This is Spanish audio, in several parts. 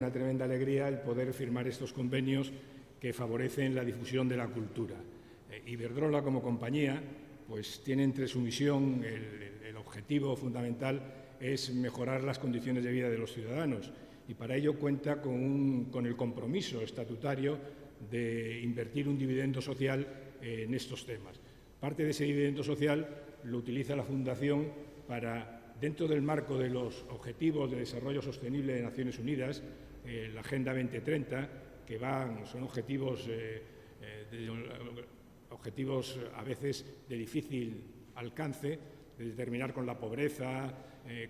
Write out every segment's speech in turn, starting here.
Una tremenda alegría el poder firmar estos convenios que favorecen la difusión de la cultura. Iberdrola, como compañía, pues tiene entre su misión el objetivo fundamental es mejorar las condiciones de vida de los ciudadanos y para ello cuenta con el compromiso estatutario de invertir un dividendo social en estos temas. Parte de ese dividendo social lo utiliza la Fundación para, dentro del marco de los Objetivos de Desarrollo Sostenible de Naciones Unidas, la Agenda 2030, que son objetivos a veces de difícil alcance, de terminar con la pobreza,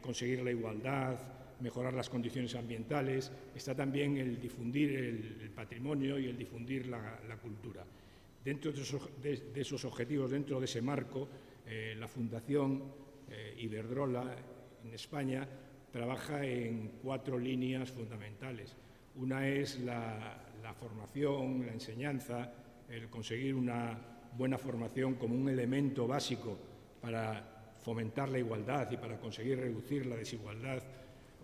conseguir la igualdad, mejorar las condiciones ambientales. Está también el difundir el patrimonio y el difundir la cultura. Dentro de esos objetivos, dentro de ese marco, la Fundación Iberdrola en España trabaja en 4 líneas fundamentales. Una es la formación, la enseñanza, el conseguir una buena formación como un elemento básico para fomentar la igualdad y para conseguir reducir la desigualdad.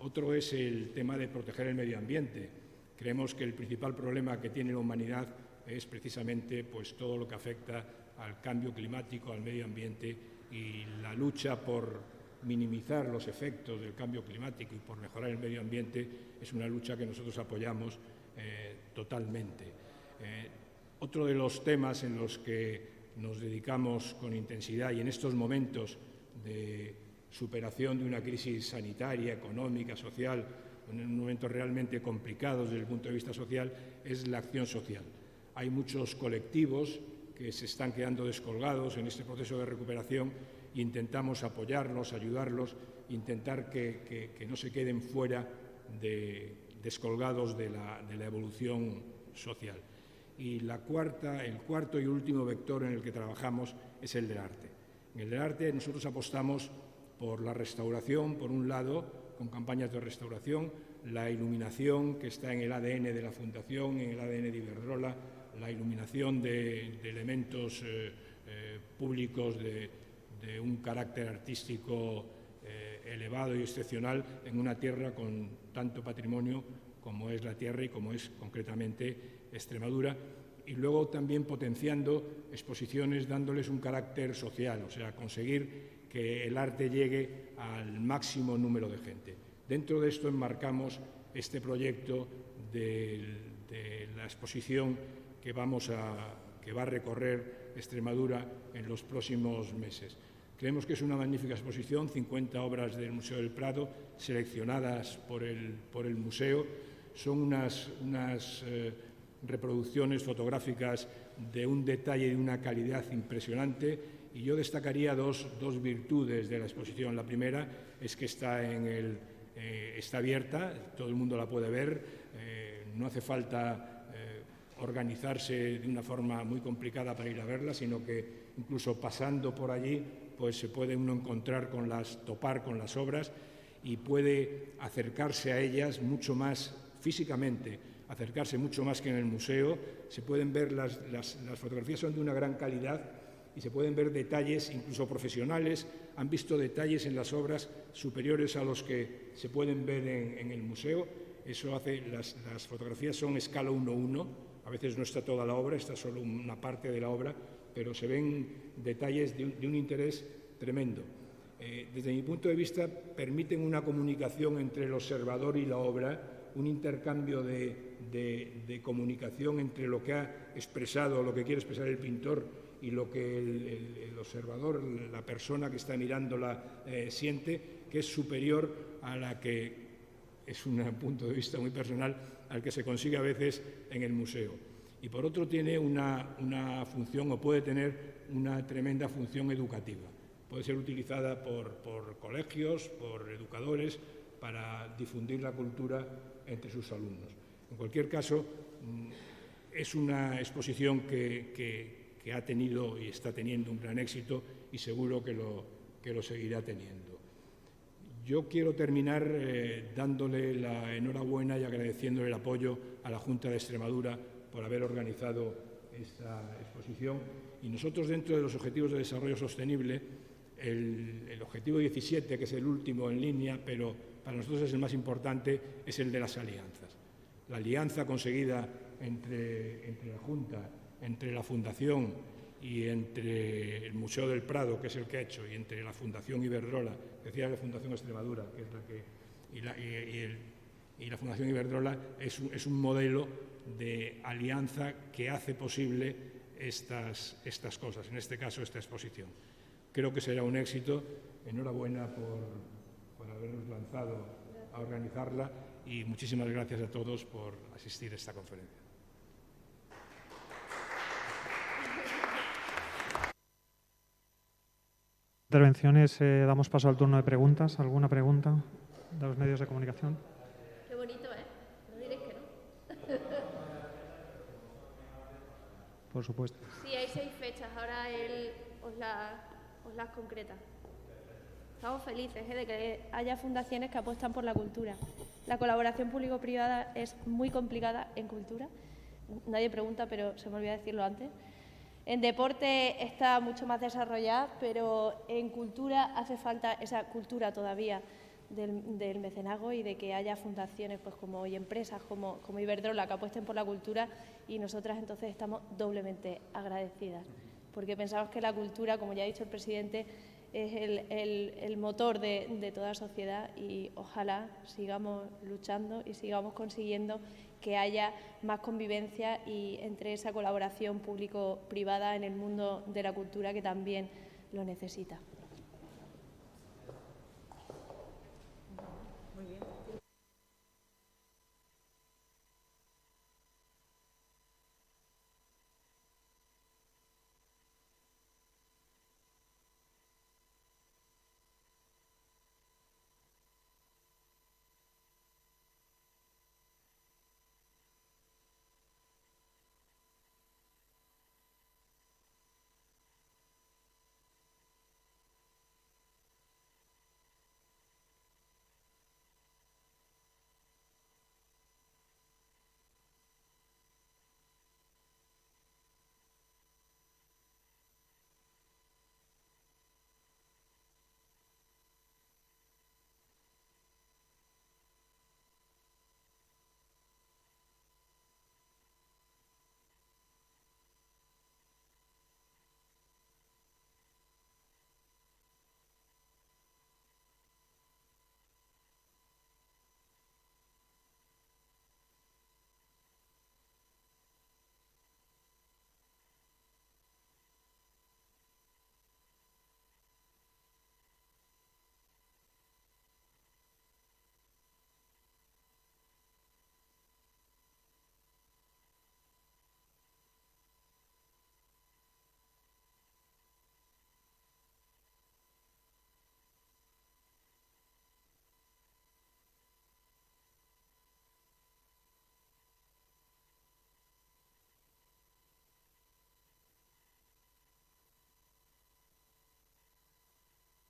Otro es el tema de proteger el medio ambiente. Creemos que el principal problema que tiene la humanidad es precisamente pues, todo lo que afecta al cambio climático, al medio ambiente y la lucha por minimizar los efectos del cambio climático y por mejorar el medio ambiente es una lucha que nosotros apoyamos totalmente. Otro de los temas en los que nos dedicamos con intensidad y en estos momentos de superación de una crisis sanitaria, económica, social, en un momento realmente complicado desde el punto de vista social, es la acción social. Hay muchos colectivos que se están quedando descolgados en este proceso de recuperación e intentamos apoyarlos, ayudarlos, intentar que no se queden fuera descolgados de la evolución social. Y el cuarto y último vector en el que trabajamos es el del arte. En el del arte nosotros apostamos por la restauración, por un lado, con campañas de restauración, la iluminación que está en el ADN de la Fundación, en el ADN de Iberdrola, la iluminación de elementos públicos de un carácter artístico elevado y excepcional en una tierra con tanto patrimonio como es la tierra y como es concretamente Extremadura, y luego también potenciando exposiciones dándoles un carácter social, o sea, conseguir que el arte llegue al máximo número de gente. Dentro de esto enmarcamos este proyecto de la exposición que va a recorrer Extremadura en los próximos meses. Creemos que es una magnífica exposición, 50 obras del Museo del Prado, seleccionadas por el museo. Son unas reproducciones fotográficas de un detalle y de una calidad impresionante, y yo destacaría dos virtudes de la exposición. La primera es que está abierta, todo el mundo la puede ver, no hace falta organizarse de una forma muy complicada para ir a verla, sino que incluso pasando por allí pues se puede uno encontrar topar con las obras y puede acercarse a ellas mucho más físicamente, acercarse mucho más que en el museo. Se pueden ver, las fotografías son de una gran calidad y se pueden ver detalles, incluso profesionales han visto detalles en las obras superiores a los que se pueden ver en el museo. Eso hace, las fotografías son escala 1:1, a veces no está toda la obra, está solo una parte de la obra, pero se ven detalles de un interés tremendo. Desde mi punto de vista, permiten una comunicación entre el observador y la obra, un intercambio de comunicación entre lo que ha expresado, lo que quiere expresar el pintor y lo que el observador, la persona que está mirándola, siente, que es superior a la que, es un punto de vista muy personal, al que se consigue a veces en el museo. Y por otro tiene una función, o puede tener una tremenda función educativa. Puede ser utilizada por colegios, por educadores, para difundir la cultura entre sus alumnos. En cualquier caso, es una exposición que ha tenido y está teniendo un gran éxito y seguro que lo seguirá teniendo. Yo quiero terminar dándole la enhorabuena y agradeciéndole el apoyo a la Junta de Extremadura por haber organizado esta exposición. Y nosotros, dentro de los Objetivos de Desarrollo Sostenible, el objetivo 17, que es el último en línea, pero para nosotros es el más importante, es el de las alianzas. La alianza conseguida entre la Junta, entre la Fundación y entre el Museo del Prado, que es el que ha hecho, y entre la Fundación Iberdrola, decía la Fundación Extremadura, que es la que, y la Fundación Iberdrola, es un modelo de alianza que hace posible estas cosas, en este caso esta exposición. Creo que será un éxito. Enhorabuena por habernos lanzado a organizarla y muchísimas gracias a todos por asistir a esta conferencia. Intervenciones, damos paso al turno de preguntas. ¿Alguna pregunta de los medios de comunicación? Qué bonito, ¿eh? No diréis que no. Por supuesto. Sí, hay 6 fechas. Ahora él os las concreta. Estamos felices de que haya fundaciones que apuestan por la cultura. La colaboración público-privada es muy complicada en cultura. Nadie pregunta, pero se me olvidó decirlo antes. En deporte está mucho más desarrollada, pero en cultura hace falta esa cultura todavía del mecenazgo y de que haya fundaciones pues como, y empresas como Iberdrola que apuesten por la cultura, y nosotras entonces estamos doblemente agradecidas, porque pensamos que la cultura, como ya ha dicho el presidente, es el motor de toda sociedad, y ojalá sigamos luchando y sigamos consiguiendo que haya más convivencia y entre esa colaboración público-privada en el mundo de la cultura, que también lo necesita.